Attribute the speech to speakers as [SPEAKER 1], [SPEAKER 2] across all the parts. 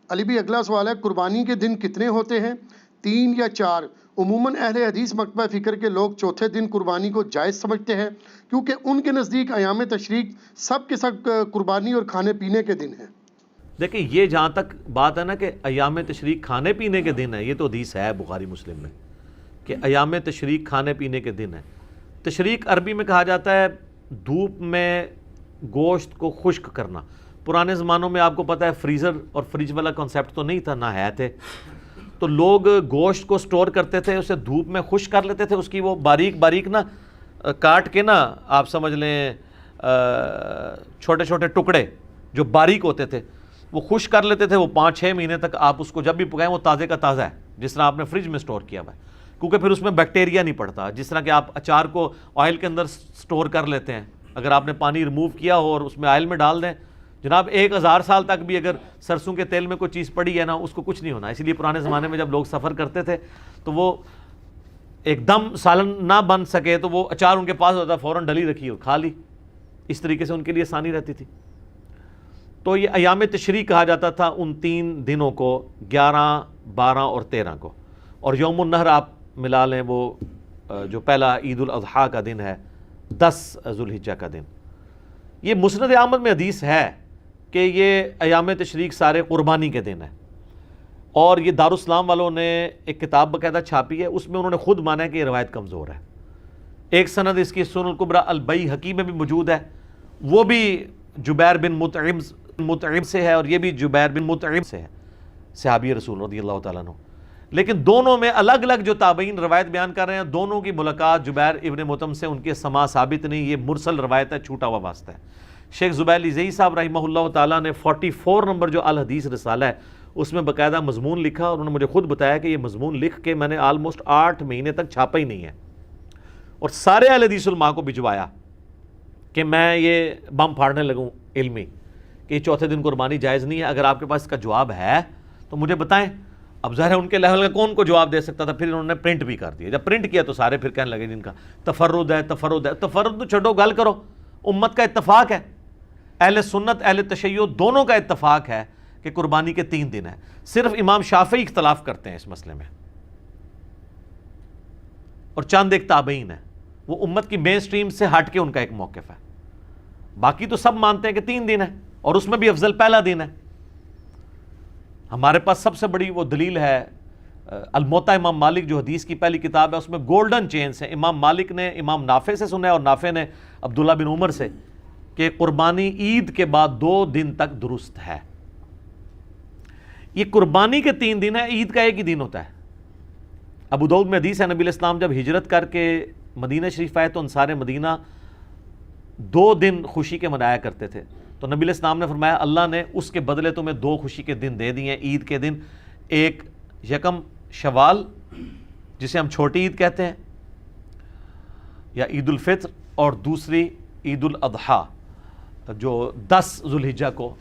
[SPEAKER 1] علی بھی اگلا سوال ہے، قربانی کے دن کتنے ہوتے ہیں، 3 یا 4؟ عموماً اہل حدیث مکتبہ فکر کے لوگ چوتھے دن قربانی کو جائز سمجھتے ہیں، کیونکہ ان کے نزدیک ایام تشریق سب کے سب قربانی اور کھانے پینے کے دن ہیں۔
[SPEAKER 2] دیکھیں یہ جہاں تک بات ہے نا کہ ایام تشریق کھانے پینے کے دن ہے، یہ تو حدیث ہے بخاری مسلم میں کہ ایام تشریق کھانے پینے کے دن ہے۔ تشریق عربی میں کہا جاتا ہے دھوپ میں گوشت کو خشک کرنا۔ پرانے زمانوں میں آپ کو پتہ ہے فریزر اور فریج والا کنسیپٹ تو نہیں تھا، نہ ہے تھے، تو لوگ گوشت کو سٹور کرتے تھے، اسے دھوپ میں خشک کر لیتے تھے، اس کی وہ باریک باریک نا کاٹ کے نا آپ سمجھ لیں چھوٹے چھوٹے ٹکڑے جو باریک ہوتے تھے وہ خشک کر لیتے تھے۔ وہ 5-6 مہینے تک آپ اس کو جب بھی پکائیں وہ تازے کا تازہ ہے، جس طرح آپ نے فریج میں سٹور کیا ہوا ہے، کیونکہ پھر اس میں بیکٹیریا نہیں پڑتا۔ جس طرح کہ آپ اچار کو آئل کے اندر سٹور کر لیتے ہیں، اگر آپ نے پانی ریموو کیا ہو اور اس میں آئل میں ڈال دیں، جناب 1000 سال تک بھی اگر سرسوں کے تیل میں کوئی چیز پڑی ہے نا اس کو کچھ نہیں ہونا۔ اسی لیے پرانے زمانے میں جب لوگ سفر کرتے تھے تو وہ ایک دم سالن نہ بن سکے تو وہ اچار ان کے پاس ہوتا، فوراً ڈلی رکھی اور کھا لی، اس طریقے سے ان کے لیے آسانی رہتی تھی۔ تو یہ ایام تشریق کہا جاتا تھا ان 3 دنوں کو، 11، 12 اور 13 کو، اور یوم النحر آپ ملا لیں وہ جو پہلا عید الاضحیٰ کا دن ہے، 10 ذوالحجہ کا دن۔ یہ مسند احمد میں حدیث ہے کہ یہ ایام تشریق سارے قربانی کے دن ہیں، اور یہ دارالاسلام والوں نے ایک کتاب باقاعدہ چھاپی ہے، اس میں انہوں نے خود مانا ہے کہ یہ روایت کمزور ہے۔ ایک سند اس کی سنن الکبریٰ البیہقی میں بھی موجود ہے، وہ بھی جبیر بن مطعم سے ہے، اور یہ بھی جبیر بن مطعم سے ہے، صحابی رسول رضی اللہ تعالیٰ عنہ۔ لیکن دونوں میں الگ الگ جو تابعین روایت بیان کر رہے ہیں، دونوں کی ملاقات جبیر ابن مطعم سے ان کے سماع ثابت نہیں، یہ مرسل روایت ہے، چھوٹا ہوا واسطہ ہے۔ شیخ زبیر زئی صاحب رحمہ اللہ تعالیٰ نے 44 نمبر جو الحدیث رسالہ ہے اس میں باقاعدہ مضمون لکھا، اور انہوں نے مجھے خود بتایا کہ یہ مضمون لکھ کے میں نے آلموسٹ 8 مہینے تک چھاپا ہی نہیں ہے، اور سارے اہل حدیث علماء کو بھجوایا کہ میں یہ بم پھاڑنے لگوں علمی کہ یہ چوتھے دن قربانی جائز نہیں ہے۔ اگر آپ کے پاس اس کا جواب ہے تو مجھے بتائیں۔ اب ظاہر ہے ان کے لیول کا کون کو جواب دے سکتا تھا، پھر انہوں نے پرنٹ بھی کر دیا۔ جب پرنٹ کیا تو سارے پھر کہنے لگے جن کا تفرد ہے تفرد ہے، تفرد تو چھوڑو، گل کرو، امت کا اتفاق ہے، اہل سنت اہل تشیع دونوں کا اتفاق ہے کہ قربانی کے 3 دن ہیں۔ صرف امام شافعی اختلاف کرتے ہیں اس مسئلے میں، اور چند ایک تابعین ہیں، وہ امت کی مین سٹریم سے ہٹ کے ان کا ایک موقف ہے۔ باقی تو سب مانتے ہیں کہ 3 دن ہے، اور اس میں بھی افضل پہلا دن ہے۔ ہمارے پاس سب سے بڑی وہ دلیل ہے الموطا امام مالک جو حدیث کی پہلی کتاب ہے، اس میں گولڈن چینز ہیں۔ امام مالک نے امام نافع سے سنا ہے، اور نافع نے عبداللہ بن عمر سے، کہ قربانی عید کے بعد 2 دن تک درست ہے۔ یہ قربانی کے 3 دن ہے، عید کا ایک ہی دن ہوتا ہے۔ ابو داؤد میں حدیث ہے، نبی علیہ السلام جب ہجرت کر کے مدینہ شریف آئے تو انصار مدینہ 2 دن خوشی کے منایا کرتے تھے، تو نبی علیہ السلام نے فرمایا اللہ نے اس کے بدلے تمہیں 2 خوشی کے دن دے دیے ہیں، عید کے دن، ایک 1 شوال جسے ہم چھوٹی عید کہتے ہیں یا عید الفطر، اور دوسری عید الاضحیٰ جو 10 ذوالحجہ کو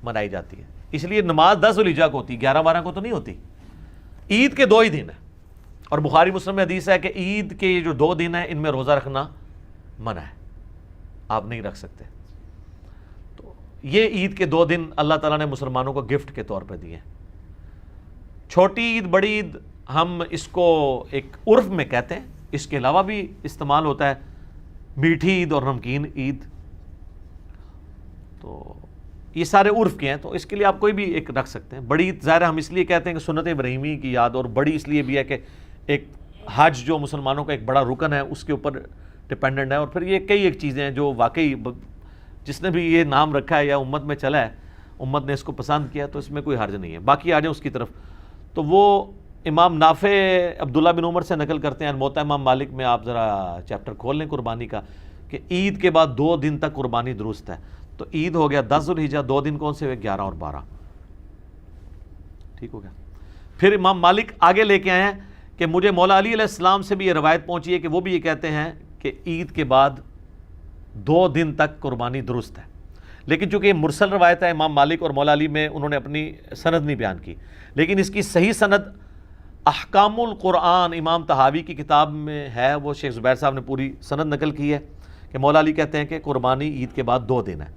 [SPEAKER 2] منائی جاتی ہے۔ اس لیے نماز 10 ذوالحجہ کو ہوتی ہے، 11-12 کو تو نہیں ہوتی۔ عید کے 2 ہی دن ہیں، اور بخاری مسلم میں حدیث ہے کہ عید کے یہ جو 2 دن ہیں ان میں روزہ رکھنا منع ہے، آپ نہیں رکھ سکتے۔ تو یہ عید کے 2 دن اللہ تعالیٰ نے مسلمانوں کو گفٹ کے طور پہ دیے ہیں۔ چھوٹی عید بڑی عید ہم اس کو ایک عرف میں کہتے ہیں، اس کے علاوہ بھی استعمال ہوتا ہے میٹھی عید اور نمکین عید، تو یہ سارے عرف کے ہیں، تو اس کے لیے آپ کوئی بھی ایک رکھ سکتے ہیں۔ بڑی عید ظاہر ہم اس لیے کہتے ہیں کہ سنت ابراہیمی کی یاد، اور بڑی اس لیے بھی ہے کہ ایک حج جو مسلمانوں کا ایک بڑا رکن ہے اس کے اوپر ڈپینڈنٹ ہے، اور پھر یہ کئی ایک چیزیں ہیں جو واقعی جس نے بھی یہ نام رکھا ہے یا امت میں چلا ہے، امت نے اس کو پسند کیا، تو اس میں کوئی حرج نہیں ہے۔ باقی آ جائیں اس کی طرف، تو وہ امام نافع عبداللہ بن عمر سے نقل کرتے ہیں، الموطا امام مالک میں آپ ذرا چیپٹر کھول لیں قربانی کا، کہ عید کے بعد 2 دن تک قربانی درست ہے۔ تو عید ہو گیا 10 ذوالحجہ، 2 دن کون سے ہوئے؟ 11 اور 12، ٹھیک ہو گیا۔ پھر امام مالک آگے لے کے آئے ہیں کہ مجھے مولا علی علیہ السلام سے بھی یہ روایت پہنچی ہے کہ وہ بھی یہ کہتے ہیں کہ عید کے بعد 2 دن تک قربانی درست ہے، لیکن چونکہ یہ مرسل روایت ہے، امام مالک اور مولا علی میں انہوں نے اپنی سند نہیں بیان کی، لیکن اس کی صحیح سند احکام القرآن امام طحاوی کی کتاب میں ہے، وہ شیخ زبیر صاحب نے پوری سند نقل کی ہے کہ مولا علی کہتے ہیں کہ قربانی عید کے بعد 2 دن ہے،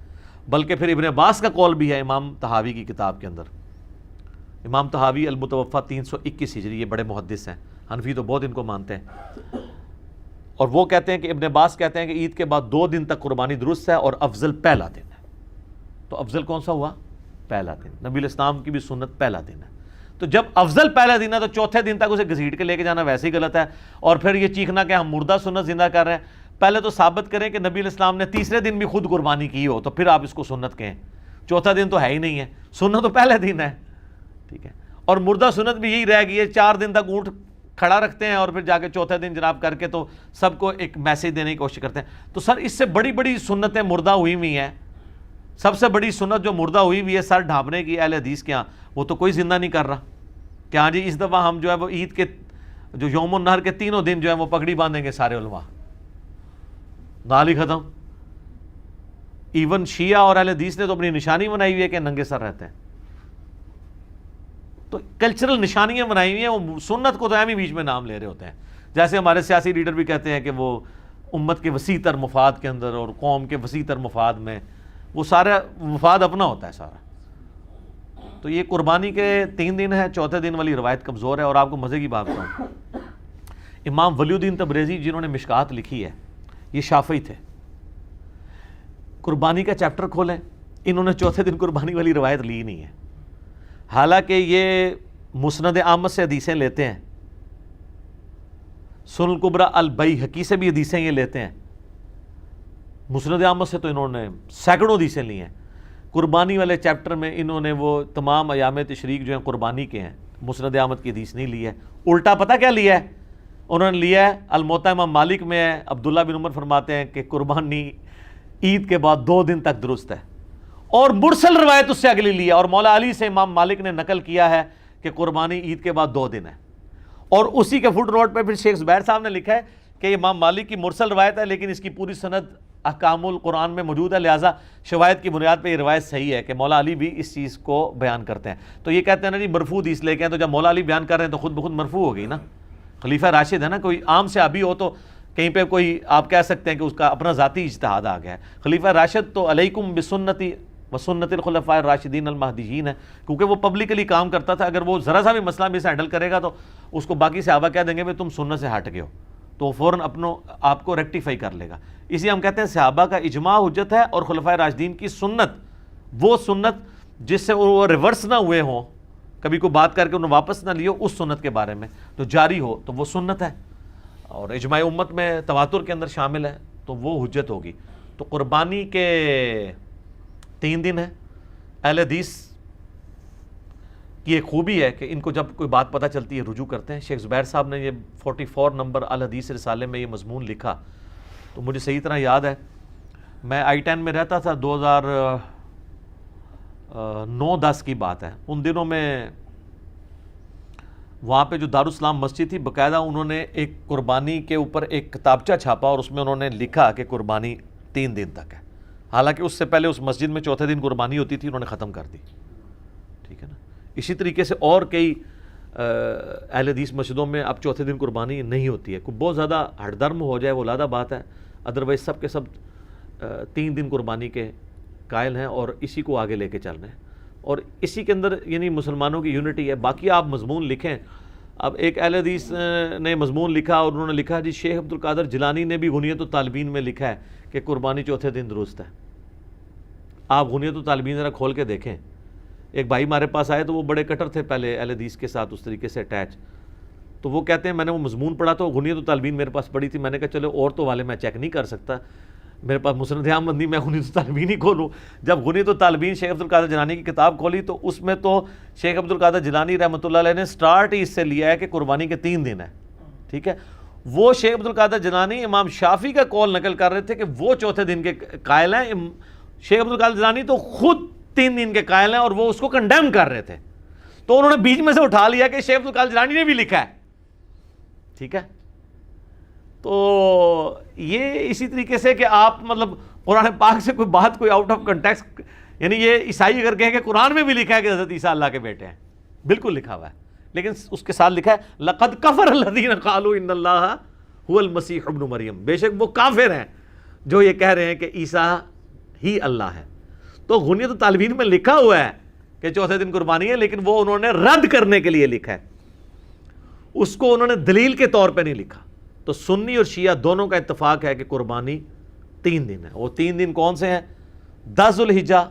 [SPEAKER 2] بلکہ پھر ابن عباس کا قول بھی ہے امام طحاوی کی کتاب کے اندر امام طحاوی المتوفا 321 ہجری، یہ بڑے محدث ہیں، حنفی تو بہت ان کو مانتے ہیں، اور وہ کہتے ہیں کہ ابن عباس کہتے ہیں کہ عید کے بعد 2 دن تک قربانی درست ہے اور افضل پہلا دن ہے۔ تو افضل کون سا ہوا؟ پہلا دن۔ نبی الاسلام کی بھی سنت پہلا دن ہے، تو جب افضل پہلا دن ہے تو چوتھے دن تک اسے گھسیٹ کے لے کے جانا ویسے ہی غلط ہے، اور پھر یہ چیخنا کہ ہم مردہ سنت زندہ کر رہے ہیں۔ پہلے تو ثابت کریں کہ نبی الاسلام نے تیسرے دن بھی خود قربانی کی ہو، تو پھر آپ اس کو سنت کہیں۔ چوتھا دن تو ہے ہی نہیں ہے، سنت تو پہلے دن ہے، ٹھیک ہے۔ اور مردہ سنت بھی یہی رہ گئی ہے، 4 دن تک اونٹ کھڑا رکھتے ہیں اور پھر جا کے چوتھے دن جناب کر کے تو سب کو ایک میسج دینے کی کوشش کرتے ہیں۔ تو سر اس سے بڑی بڑی سنتیں مردہ ہوئی ہوئی ہیں، سب سے بڑی سنت جو مردہ ہوئی ہوئی ہے سر ڈھانپنے کی اہل حدیث کے ہاں، وہ تو کوئی زندہ نہیں کر رہا کہ ہاں جی اس دفعہ ہم جو ہے وہ عید کے جو یوم النہر کے 3 دن جو ہے وہ پگڑی باندھیں گے سارے علماء، گالی ختم۔ ایون شیعہ اور اہل حدیث نے تو اپنی نشانی بنائی ہوئی ہے کہ ننگے سر رہتے ہیں، تو کلچرل نشانیاں بنائی ہوئی ہیں، وہ سنت کو تو اہم ہی بیچ میں نام لے رہے ہوتے ہیں۔ جیسے ہمارے سیاسی لیڈر بھی کہتے ہیں کہ وہ امت کے وسیع تر مفاد کے اندر اور قوم کے وسیع تر مفاد میں، وہ سارا مفاد اپنا ہوتا ہے سارا۔ تو یہ قربانی کے 3 دن ہے، چوتھے دن والی روایت کمزور ہے۔ اور آپ کو مزے کی بات بتاؤں، امام ولی الدین تبریزی جنہوں نے مشکات لکھی ہے، یہ شافعی تھے۔ قربانی کا چیپٹر کھولیں، انہوں نے چوتھے دن قربانی والی روایت لی نہیں ہے، حالانکہ یہ مسند احمد سے حدیثیں لیتے ہیں، سنن الکبری البیہقی سے بھی حدیثیں یہ لیتے ہیں، مسند احمد سے تو انہوں نے سینکڑوں حدیثیں لی ہیں۔ قربانی والے چیپٹر میں انہوں نے وہ تمام ایام تشریق جو ہیں قربانی کے ہیں، مسند احمد کی حدیث نہیں لی ہے، الٹا پتہ کیا لیا ہے انہوں نے؟ لیا ہے الموطا امام مالک میں ہے، عبداللہ بن عمر فرماتے ہیں کہ قربانی عید کے بعد 2 دن تک درست ہے، اور مرسل روایت اس سے اگلی لی ہے، اور مولا علی سے امام مالک نے نقل کیا ہے کہ قربانی عید کے بعد 2 دن ہے، اور اسی کے فٹ نوٹ پہ پھر شیخ زبیر صاحب نے لکھا ہے کہ امام مالک کی مرسل روایت ہے لیکن اس کی پوری سند احکام القرآن میں موجود ہے، لہٰذا شواہد کی بنیاد پہ یہ روایت صحیح ہے کہ مولا علی بھی اس چیز کو بیان کرتے ہیں۔ تو یہ کہتے ہیں نا جی مرفوع حدیث لے کے ہیں، تو جب مولا علی بیان کر رہے ہیں تو خود بخود مرفوع ہو گئی نا، خلیفہ راشد ہے نا، کوئی عام صحابی ہو تو کہیں پہ کوئی آپ کہہ سکتے ہیں کہ اس کا اپنا ذاتی اجتہاد آ گیا ہے، خلیفہ راشد تو علیکم بسنتی وسنت الخلفاء الراشدین المہدیین ہے، کیونکہ وہ پبلکلی کام کرتا تھا، اگر وہ ذرا سا بھی مسئلہ بھی سے ہینڈل کرے گا تو اس کو باقی صحابہ کہہ دیں گے تم سنت سے ہٹ گئے ہو، تو وہ فوراً آپ کو ریکٹیفائی کر لے گا۔ اسی ہم کہتے ہیں صحابہ کا اجماع حجت ہے، اور خلفائے راشدین کی سنت، وہ سنت جس سے وہ ریورس نہ ہوئے ہوں، کبھی کوئی بات کر کے انہوں واپس نہ لیو، اس سنت کے بارے میں جو جاری ہو تو وہ سنت ہے، اور اجماع امت میں تواتر کے اندر شامل ہے تو وہ حجت ہوگی۔ تو قربانی کے 3 دن ہے، اہل حدیث کی ایک خوبی ہے کہ ان کو جب کوئی بات پتہ چلتی ہے رجوع کرتے ہیں۔ شیخ زبیر صاحب نے یہ 44 نمبر الحدیث رسالے میں یہ مضمون لکھا، تو مجھے صحیح طرح یاد ہے، میں I-10 میں رہتا تھا، 2009-10 کی بات ہے، ان دنوں میں وہاں پہ جو دارالاسلام مسجد تھی، باقاعدہ انہوں نے ایک قربانی کے اوپر ایک کتابچہ چھاپا اور اس میں انہوں نے لکھا کہ قربانی 3 دن تک ہے، حالانکہ اس سے پہلے اس مسجد میں چوتھے دن قربانی ہوتی تھی، انہوں نے ختم کر دی، ٹھیک ہے نا۔ اسی طریقے سے اور کئی اہل حدیث مسجدوں میں اب چوتھے دن قربانی نہیں ہوتی ہے، کوئی بہت زیادہ ہٹ درم ہو جائے وہ علیحدہ بات ہے، ادروائز سب کے سب 3 دن قربانی کے قائل ہیں اور اسی کو آگے لے کے چل رہے ہیں، اور اسی کے اندر یعنی مسلمانوں کی یونٹی ہے۔ باقی آپ مضمون لکھیں، اب ایک اہل حدیث نے مضمون لکھا اور انہوں نے لکھا جی شیخ عبد القادر جیلانی نے بھی غنیۃ الطالبین میں لکھا ہے کہ قربانی چوتھے دن درست ہے۔ آپ غنیۃ الطالبین ذرا کھول کے دیکھیں، ایک بھائی ہمارے پاس آئے تو وہ بڑے کٹر تھے پہلے اہل حدیث کے ساتھ اس طریقے سے اٹیچ، تو وہ کہتے ہیں میں نے وہ مضمون پڑھا تو غنیۃ الطالبین میرے پاس پڑھی تھی، میں نے کہا چلو عورتوں والے میں چیک نہیں کر سکتا، میرے پاس مسند احمد نہیں، میں غنیۃ الطالبین ہی کھولوں۔ جب غنیۃ الطالبین شیخ عبد القادر جیلانی کی کتاب کھولی تو اس میں تو شیخ عبد القادر جیلانی رحمۃ اللہ علیہ نے سٹارٹ ہی اس سے لیا ہے کہ قربانی کے 3 دن ہے، ٹھیک ہے۔ وہ شیخ عبد القادر جیلانی امام شافعی کا قول نقل کر رہے تھے کہ وہ چوتھے دن کے قائل ہیں، شیخ عبد القادر جیلانی تو خود 3 دن کے قائل ہیں اور وہ اس کو کنڈیم کر رہے تھے، تو انہوں نے بیچ میں سے اٹھا لیا کہ شیخ عبد القادر جیلانی نے بھی لکھا ہے، ٹھیک ہے۔ تو یہ اسی طریقے سے کہ آپ مطلب قرآن پاک سے کوئی بات کوئی آؤٹ آف کنٹیکسٹ، یعنی یہ عیسائی اگر کہیں کہ قرآن میں بھی لکھا ہے کہ حضرت عیسیٰ اللہ کے بیٹے ہیں، بالکل لکھا ہوا ہے، لیکن اس کے ساتھ لکھا ہے لقد کفر الذین قالوا ان اللہ هو المسیح ابن مریم، بے شک وہ کافر ہیں جو یہ کہہ رہے ہیں کہ عیسیٰ ہی اللہ ہے۔ تو غنیۃ الطالبین میں لکھا ہوا ہے کہ چوتھے دن قربانی ہے، لیکن وہ انہوں نے رد کرنے کے لیے لکھا ہے، اس کو انہوں نے دلیل کے طور پہ نہیں لکھا۔ تو سنی اور شیعہ دونوں کا اتفاق ہے کہ قربانی 3 دن ہے۔ وہ 3 دن کون سے ہیں؟ 10 ذوالحجہ،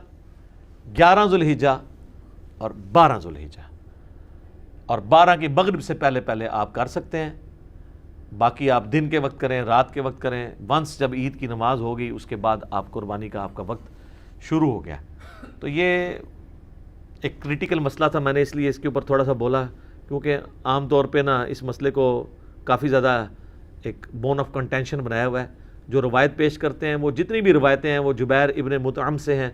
[SPEAKER 2] 11 ذوالحجہ اور 12 ذوالحجہ، اور 12 کی مغرب سے پہلے پہلے آپ کر سکتے ہیں، باقی آپ دن کے وقت کریں، رات کے وقت کریں، ونس جب عید کی نماز ہوگی اس کے بعد آپ قربانی کا آپ کا وقت شروع ہو گیا۔ تو یہ ایک کریٹیکل مسئلہ تھا، میں نے اس لیے اس کے اوپر تھوڑا سا بولا، کیونکہ عام طور پہ نا اس مسئلے کو کافی زیادہ ایک بون آف کنٹینشن بنایا ہوا ہے۔ جو روایت پیش کرتے ہیں، وہ جتنی بھی روایتیں ہیں وہ جبیر ابن مطعم سے ہیں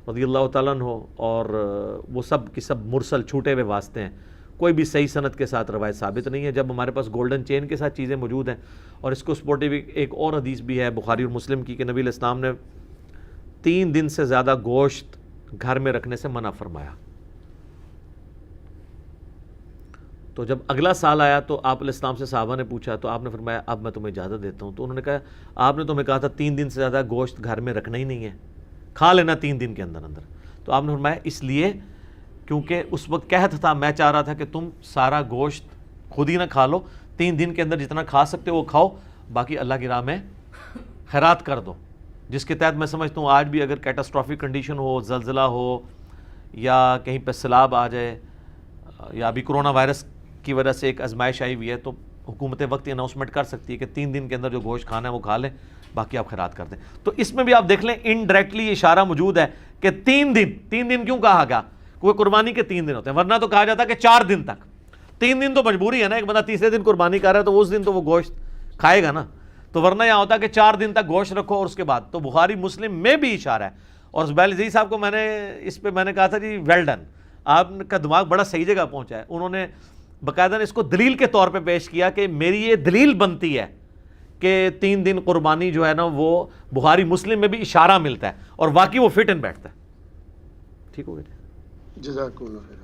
[SPEAKER 2] رضی اللہ تعالیٰ عنہ، اور وہ سب کی سب مرسل چھوٹے ہوئے واسطے ہیں، کوئی بھی صحیح سند کے ساتھ روایت ثابت نہیں ہے۔ جب ہمارے پاس گولڈن چین کے ساتھ چیزیں موجود ہیں، اور اس کو سپورٹیو ایک اور حدیث بھی ہے بخاری اور مسلم کی کہ نبی علیہ السلام نے 3 دن سے زیادہ گوشت گھر میں رکھنے سے منع فرمایا۔ تو جب اگلا سال آیا تو آپ علیہ السلام سے صحابہ نے پوچھا، تو آپ نے فرمایا اب میں تمہیں اجازت دیتا ہوں۔ تو انہوں نے کہا آپ نے تمہیں کہا تھا 3 دن سے زیادہ گوشت گھر میں رکھنا ہی نہیں ہے، کھا لینا 3 دن کے اندر اندر۔ تو آپ نے فرمایا اس لیے کیونکہ اس وقت قحط تھا، میں چاہ رہا تھا کہ تم سارا گوشت خود ہی نہ کھا لو، 3 دن کے اندر جتنا کھا سکتے ہو وہ کھاؤ، باقی اللہ کی راہ میں خیرات کر دو۔ جس کے تحت میں سمجھتا ہوں آج بھی اگر کیٹاسٹرافک کنڈیشن ہو، زلزلہ ہو، یا کہیں پہ سیلاب آ جائے، یا ابھی کرونا وائرس کی وجہ سے ایک آزمائش آئی ہوئی ہے، تو حکومت وقت اناؤنسمنٹ کر سکتی ہے کہ 3 دن کے اندر جو گوشت کھانا ہے وہ کھا لیں، باقی آپ خیرات کر دیں۔ تو اس میں بھی آپ دیکھ لیں انڈائریکٹلی اشارہ موجود ہے کہ 3 دن کیوں کہا گیا؟ کوئی قربانی کے 3 دن ہوتے ہیں، ورنہ تو کہا جاتا ہے کہ 4 دن تک۔ 3 دن تو مجبوری ہے نا، ایک بندہ تیسرے دن قربانی کر رہا ہے تو اس دن تو وہ گوشت کھائے گا نا، تو ورنہ یہاں ہوتا ہے کہ 4 دن تک گوشت رکھو اور اس کے بعد۔ تو بخاری مسلم میں بھی اشارہ ہے، اور زبیر عزیز صاحب کو میں نے کہا تھا جی ویل ڈن، آپ کا دماغ بڑا صحیح جگہ پہنچا ہے۔ انہوں نے باقاعدہ اس کو دلیل کے طور پہ پیش کیا کہ میری یہ دلیل بنتی ہے کہ 3 دن قربانی جو ہے نا وہ بخاری مسلم میں بھی اشارہ ملتا ہے، اور واقعی وہ فٹ ان بیٹھتا ہے۔ ٹھیک ہو گیا؟
[SPEAKER 1] جزاک اللہ خیر۔